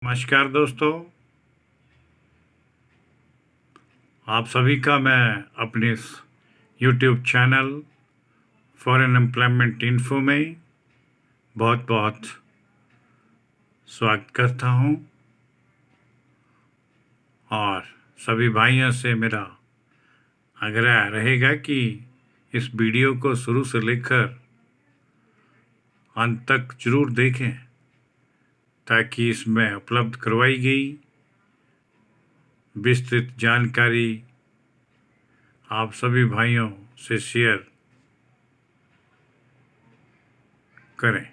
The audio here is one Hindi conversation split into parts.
नमस्कार दोस्तों, आप सभी का मैं अपने इस YouTube channel foreign employment info में बहुत बहुत स्वागत करता हूं और सभी भाइयों से मेरा आग्रह रहेगा कि इस वीडियो को शुरू से लेकर अंत तक जरूर देखें ताकि इसमें उपलब्ध करवाई गई विस्तृत जानकारी आप सभी भाइयों से शेयर करें।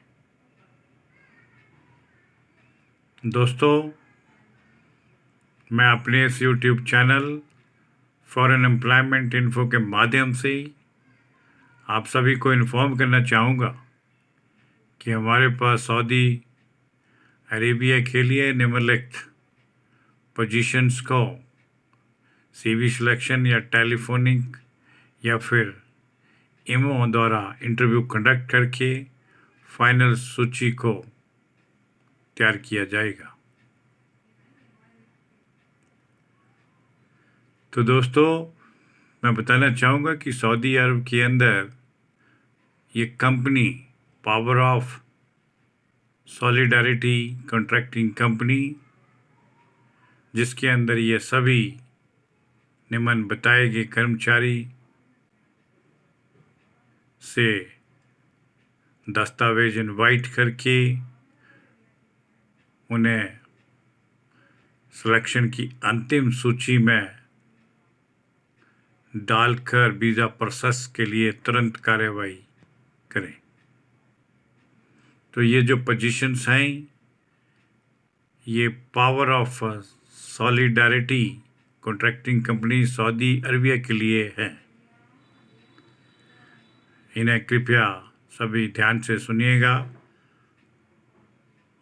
दोस्तों, मैं अपने इस YouTube channel foreign employment info के माध्यम से आप सभी को इन्फॉर्म करना चाहूँगा कि हमारे पास सऊदी अरेबिया के लिए निम्नलिखित पोजीशंस को CV सिलेक्शन या टेलीफोनिक या फिर ईमो द्वारा इंटरव्यू कंडक्ट करके फाइनल सूची को तैयार किया जाएगा। तो दोस्तों, मैं बताना चाहूँगा कि सऊदी अरब के अंदर ये company power of solidarity contracting company, जिसके अंदर ये सभी निम्न बताए गए कर्मचारी से दस्तावेज इनवाइट करके उन्हें सिलेक्शन की अंतिम सूची में डालकर वीज़ा प्रोसेस के लिए तुरंत कार्रवाई करें। तो ये जो पोजीशंस हैं, ये power of solidarity contracting company Saudi Arabia के लिए है। इन्हें कृपया सभी ध्यान से सुनिएगा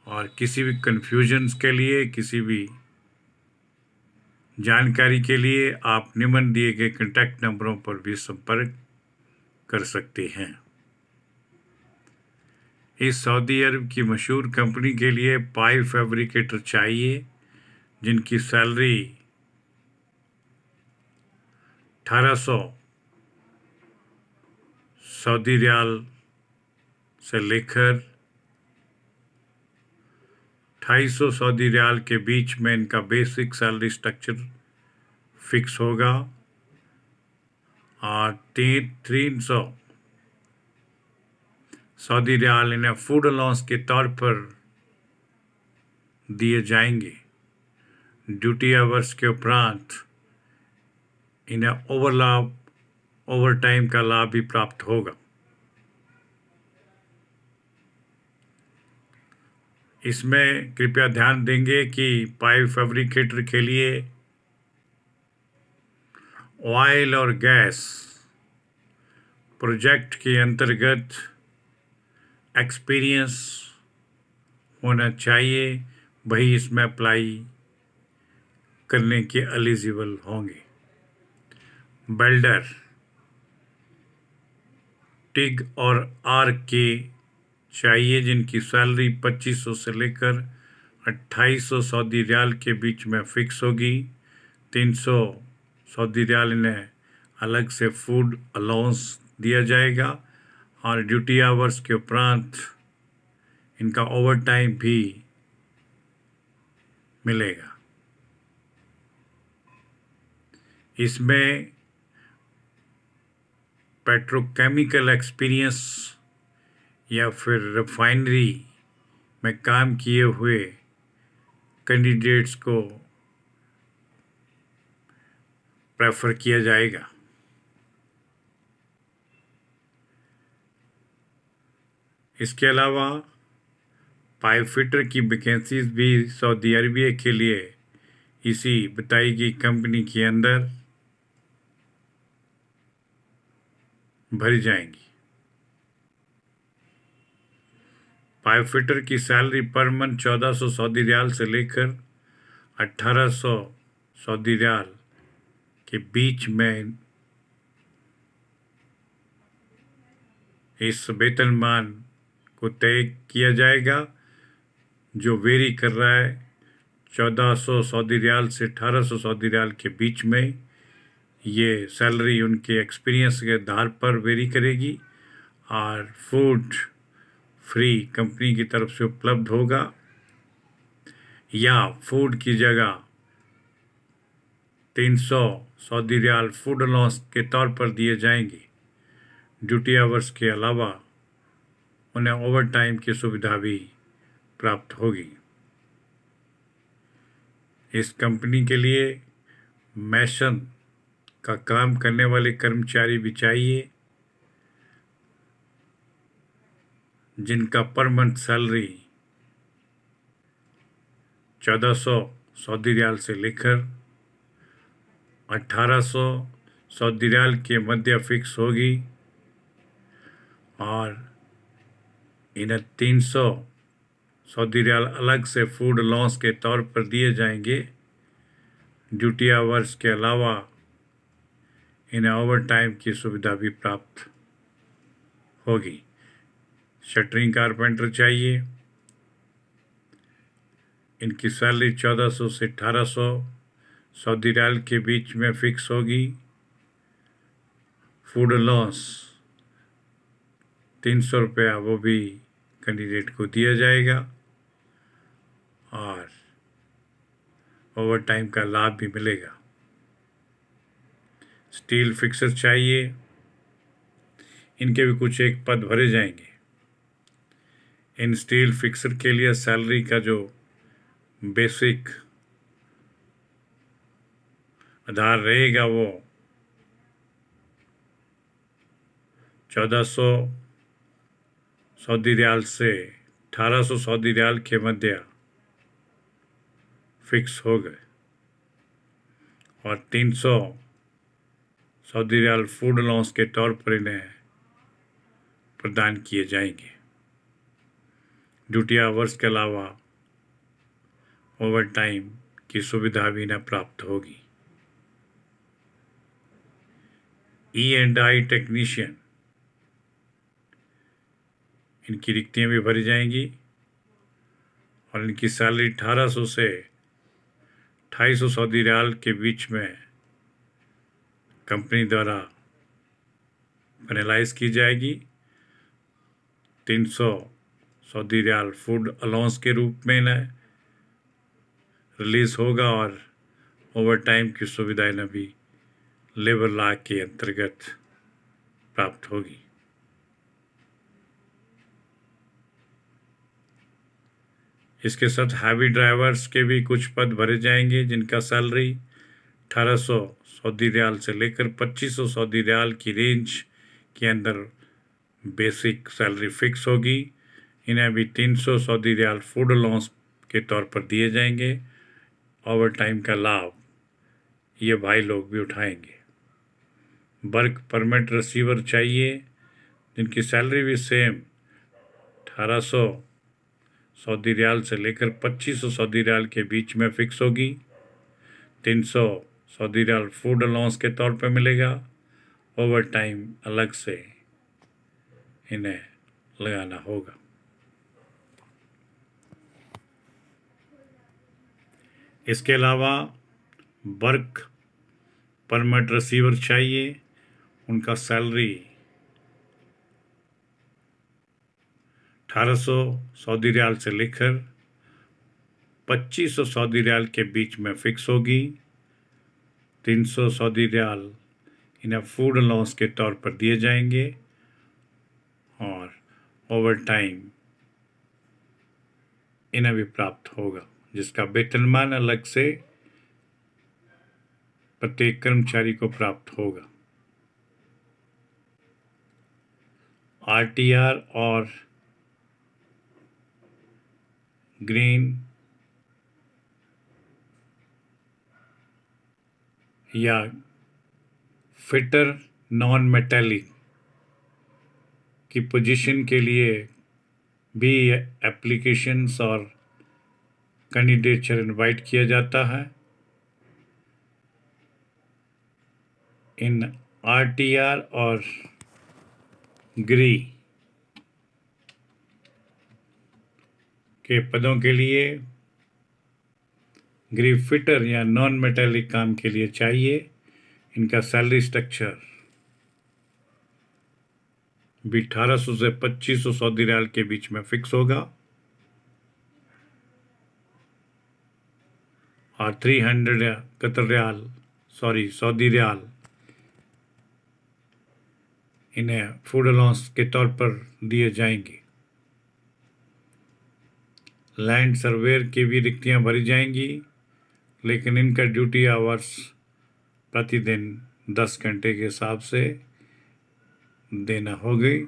और किसी भी कन्फ्यूजन्स के लिए, किसी भी जानकारी के लिए आप निम्न दिए गए कॉन्टैक्ट नंबरों पर भी संपर्क कर सकते हैं। इस सऊदी अरब की मशहूर कंपनी के लिए पाइप फैब्रिकेटर चाहिए जिनकी सैलरी 1800 सऊदी रियाल से लेकर 250 सऊदी रियाल के बीच में इनका बेसिक सैलरी स्ट्रक्चर फिक्स होगा और 300 सऊदी रियाल इन्हें फूड अलाउंस के तौर पर दिए जाएंगे। ड्यूटी आवर्स के उपरांत इन्हें ओवर टाइम का लाभ भी प्राप्त होगा। इसमें कृपया ध्यान देंगे कि पाइप फैब्रिकेटर के लिए ऑयल और गैस प्रोजेक्ट के अंतर्गत एक्सपीरियंस होना चाहिए, वही इसमें अप्लाई करने के एलिजिबल होंगे। वेल्डर टिग और आर्क के चाहिए जिनकी सैलरी 2500 से लेकर 2800 सऊदी रियाल के बीच में फिक्स होगी। 300 सऊदी रियाल इन्हें अलग से फूड अलाउंस दिया जाएगा और ड्यूटी आवर्स के उपरांत इनका ओवर टाइम भी मिलेगा। इसमें पेट्रोकेमिकल एक्सपीरियंस या फिर रिफाइनरी में काम किए हुए कैंडिडेट्स को प्रेफर किया जाएगा। इसके अलावा पाइप फिटर की वैकेंसीज भी सऊदी अरबिया के लिए इसी बताई गई कंपनी के अंदर भरी जाएंगी। पाइप फिटर की salary per month 1400 Saudi riyal से लेकर 1800 सऊदी रियाल के बीच में इस वेतनमान को तय किया जाएगा, जो वेरी कर रहा है 1400 सऊदी रियाल से 1800 सऊदी रियाल के बीच में ये सैलरी उनके एक्सपीरियंस के आधार पर वेरी करेगी। और फूड फ्री कंपनी की तरफ से उपलब्ध होगा, या फूड की जगह 300 सऊदी रियाल फूड अलाउंस के तौर पर दिए जाएंगे। ड्यूटी आवर्स के अलावा उन्हें ओवर टाइम की सुविधा भी प्राप्त होगी। इस कंपनी के लिए मैसन का काम करने वाले कर्मचारी भी चाहिए, जिनका per month salary 1400 Saudi riyal से लेकर 1800 सऊदी रियाल के मध्य फिक्स होगी। और इन्हें 300 सऊदी रियाल अलग से फूड अलाउंस के तौर पर दिए जाएंगे। ड्यूटी आवर्स के अलावा इन्हें ओवर टाइम की सुविधा भी प्राप्त होगी। शटरिंग कारपेंटर चाहिए, इनकी सैलरी 1400 से 1800 सऊदी रियाल के बीच में फिक्स होगी। फूड अलाउंस 300 रुपया वो भी कैंडिडेट को दिया जाएगा, और ओवर टाइम का लाभ भी मिलेगा। स्टील फिक्सर चाहिए, इनके भी कुछ एक पद भरे जाएंगे। इन स्टील फिक्सर के लिए सैलरी का जो बेसिक आधार रहेगा वो 1400 सऊदी रियाल से 1800 सऊदी रियाल के मध्य फिक्स हो गए, और 300 सऊदी रियाल फूड अलाउंस के तौर पर इन्हें प्रदान किए जाएंगे। ड्यूटी आवर्स के अलावा ओवर टाइम की सुविधा भी इन्हें प्राप्त होगी। E&I टेक्नीशियन, इनकी रिक्तियाँ भी भरी जाएंगी, और इनकी सैलरी 1800 से 2800 सऊदी रियाल के बीच में कंपनी द्वारा फाइनलाइज की जाएगी। 300 सऊदी रियाल फूड अलाउंस के रूप में इन्हें रिलीज होगा, और ओवर टाइम की सुविधा इन्हें भी लेबर लॉ के अंतर्गत प्राप्त होगी। इसके साथ हैवी ड्राइवर्स के भी कुछ पद भरे जाएंगे, जिनका सैलरी 1800 सऊदी रियाल से लेकर 2500 सऊदी रियाल की रेंज के अंदर बेसिक सैलरी फिक्स होगी। इन्हें भी 300 सऊदी रियाल फूड अलाउंस के तौर पर दिए जाएंगे। ओवर टाइम का लाभ ये भाई लोग भी उठाएंगे। वर्क परमिट रिसीवर चाहिए, जिनकी सैलरी भी सेम 1800 सऊदी रियाल से लेकर 2500 सऊदी रियाल के बीच में फिक्स होगी। 300 सऊदी रियाल फूड अलाउंस के तौर पर मिलेगा। ओवर टाइम अलग से इन्हें लगाना होगा। इसके अलावा वर्क परमिट रिसीवर चाहिए, उनका सैलरी 1800 सऊदी रियाल से लेकर 2500 सऊदी रियाल के बीच में फिक्स होगी। 300 सऊदी रियाल इन्हें फूड अलाउंस के तौर पर दिए जाएंगे, और ओवर टाइम इन्हें भी प्राप्त होगा, जिसका वेतनमान अलग से प्रत्येक कर्मचारी को प्राप्त होगा। RTR और ग्रीन या फिटर नॉन मेटालिक की पोजीशन के लिए भी एप्लीकेशंस और कैंडिडेचर इनवाइट किया जाता है। इन RTR और ग्री के पदों के लिए ग्रिप फिटर या नॉन मेटेलिक काम के लिए चाहिए। इनका सैलरी स्ट्रक्चर भी 1800 से 2500 सऊदी रियाल के बीच में फिक्स होगा और 300 कतर रियाल सऊदी रियाल इन्हें फूड अलाउंस के तौर पर दिए जाएंगे। लैंड सर्वेयर की भी रिक्तियां भरी जाएंगी, लेकिन इनका ड्यूटी आवर्स प्रतिदिन 10 घंटे के हिसाब से देना होगी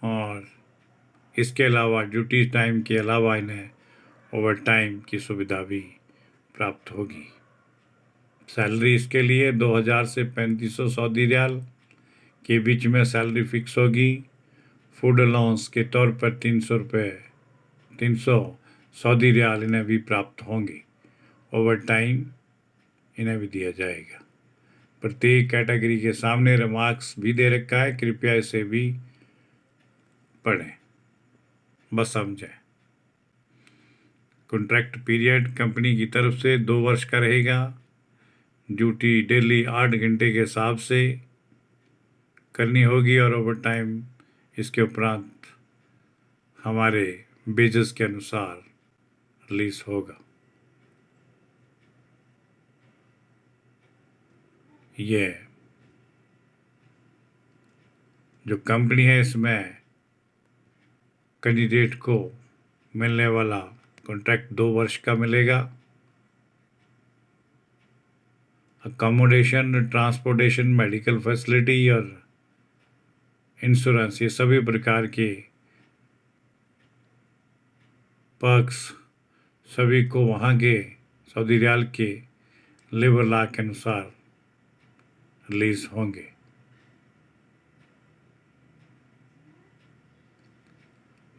और इसके अलावा ड्यूटी टाइम के अलावा इन्हें ओवर टाइम की सुविधा भी प्राप्त होगी। सैलरी इसके लिए 2000 से 3500 सऊदी रियाल के बीच में सैलरी फिक्स होगी। फूड अलाउंस के तौर पर 300 सऊदी रियाल इन्हें भी प्राप्त होंगे। ओवर टाइम इन्हें भी दिया जाएगा। प्रत्येक कैटेगरी के सामने रिमार्क्स भी दे रखा है, कृपया इसे भी पढ़ें, बस समझें। कॉन्ट्रैक्ट पीरियड कंपनी की तरफ से 2 वर्ष का रहेगा। ड्यूटी डेली 8 घंटे के हिसाब से करनी होगी और ओवर टाइम इसके उपरांत हमारे बेजस के अनुसार रिलीज होगा। ये जो कंपनी है इसमें कैंडिडेट को मिलने वाला कॉन्ट्रैक्ट 2 वर्ष का मिलेगा। अकोमोडेशन, ट्रांसपोर्टेशन, मेडिकल फैसिलिटी और इंश्योरेंस, ये सभी प्रकार के पर्क्स सभी को वहाँ के सऊदी रियाल के लेबर लॉ के अनुसार रिलीज होंगे।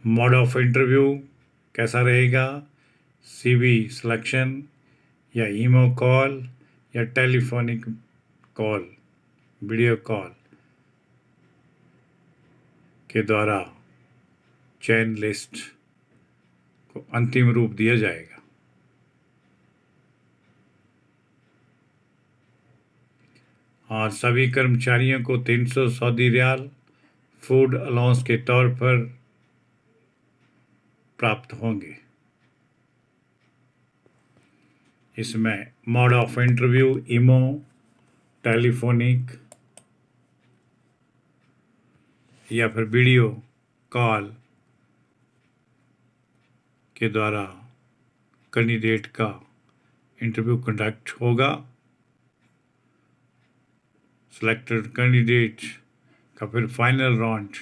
मोड ऑफ इंटरव्यू कैसा रहेगा? सीवी सिलेक्शन या ईमो कॉल या टेलीफोनिक कॉल, वीडियो कॉल के द्वारा चयन लिस्ट को अंतिम रूप दिया जाएगा। और सभी कर्मचारियों को 300 सऊदी रियाल फूड अलाउंस के तौर पर प्राप्त होंगे। इसमें मोड ऑफ इंटरव्यू ईमो, टेलीफोनिक या फिर वीडियो कॉल के द्वारा कैंडिडेट का इंटरव्यू कंडक्ट होगा। सिलेक्टेड कैंडिडेट का फिर फाइनल राउंड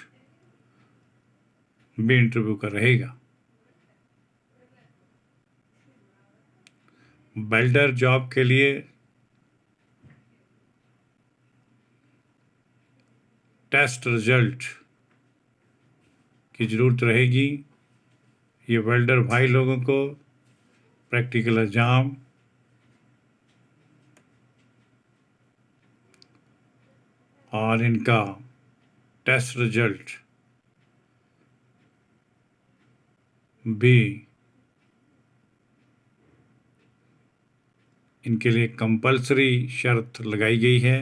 भी इंटरव्यू का रहेगा। वेल्डर जॉब के लिए टेस्ट रिजल्ट की ज़रूरत रहेगी। ये वेल्डर भाई लोगों को प्रैक्टिकल एग्जाम और इनका टेस्ट रिजल्ट भी इनके लिए कंपल्सरी शर्त लगाई गई है।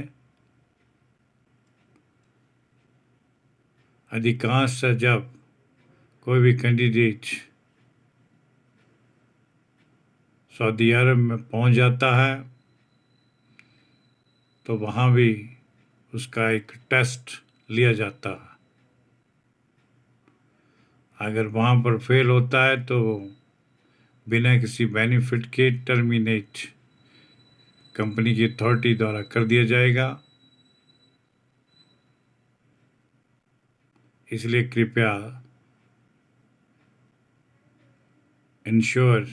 अधिकांश जब कोई भी कैंडिडेट सऊदी अरब में पहुंच जाता है तो वहाँ भी उसका एक टेस्ट लिया जाता है। अगर वहाँ पर फेल होता है तो बिना किसी बेनिफिट के टर्मिनेट कंपनी की अथॉरिटी द्वारा कर दिया जाएगा। इसलिए कृपया इंश्योर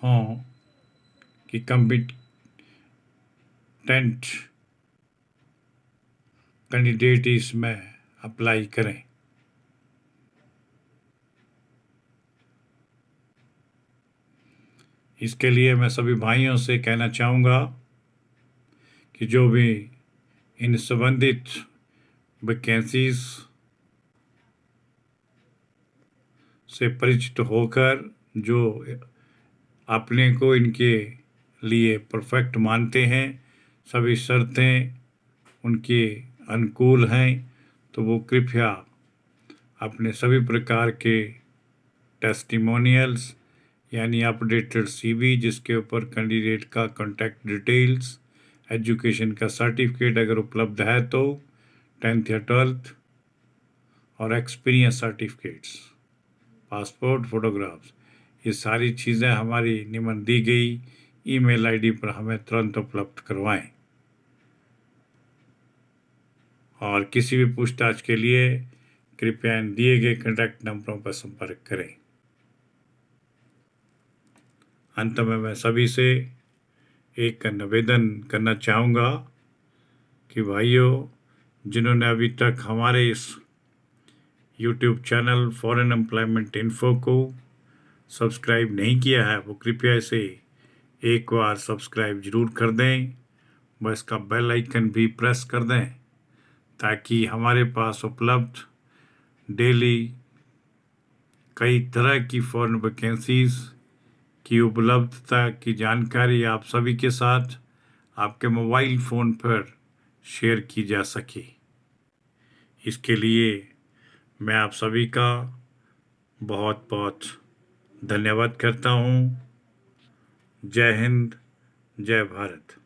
हों कि कॉम्पिटेंट कैंडिडेट इसमें अप्लाई करें। इसके लिए मैं सभी भाइयों से कहना चाहूँगा कि जो भी इन संबंधित वैकेंसीज से परिचित होकर जो अपने को इनके लिए परफेक्ट मानते हैं, सभी शर्तें उनके अनुकूल हैं, तो वो कृपया अपने सभी प्रकार के टेस्टिमोनियल्स यानी अपडेटेड सीवी, जिसके ऊपर कैंडिडेट का कॉन्टैक्ट डिटेल्स, एजुकेशन का सर्टिफिकेट अगर उपलब्ध है तो 10th या 12th, और एक्सपीरियंस सर्टिफिकेट्स, पासपोर्ट, फोटोग्राफ्स, ये सारी चीज़ें हमारी निम्न दी गई ईमेल आईडी पर हमें तुरंत उपलब्ध करवाएं। और किसी भी पूछताछ के लिए कृपया इन दिए गए कॉन्टैक्ट नंबरों पर संपर्क करें। अंत में मैं सभी से एक निवेदन करना चाहूँगा कि भाइयों, जिन्होंने अभी तक हमारे इस YouTube channel foreign employment info को सब्सक्राइब नहीं किया है, वो कृपया इसे एक बार सब्सक्राइब जरूर कर दें, बस इसका बेल आइकन भी प्रेस कर दें, ताकि हमारे पास उपलब्ध डेली कई तरह की फॉरेन वैकेंसीज की उपलब्धता की जानकारी आप सभी के साथ आपके मोबाइल फ़ोन पर शेयर की जा सके। इसके लिए मैं आप सभी का बहुत बहुत धन्यवाद करता हूँ। जय हिंद, जय भारत।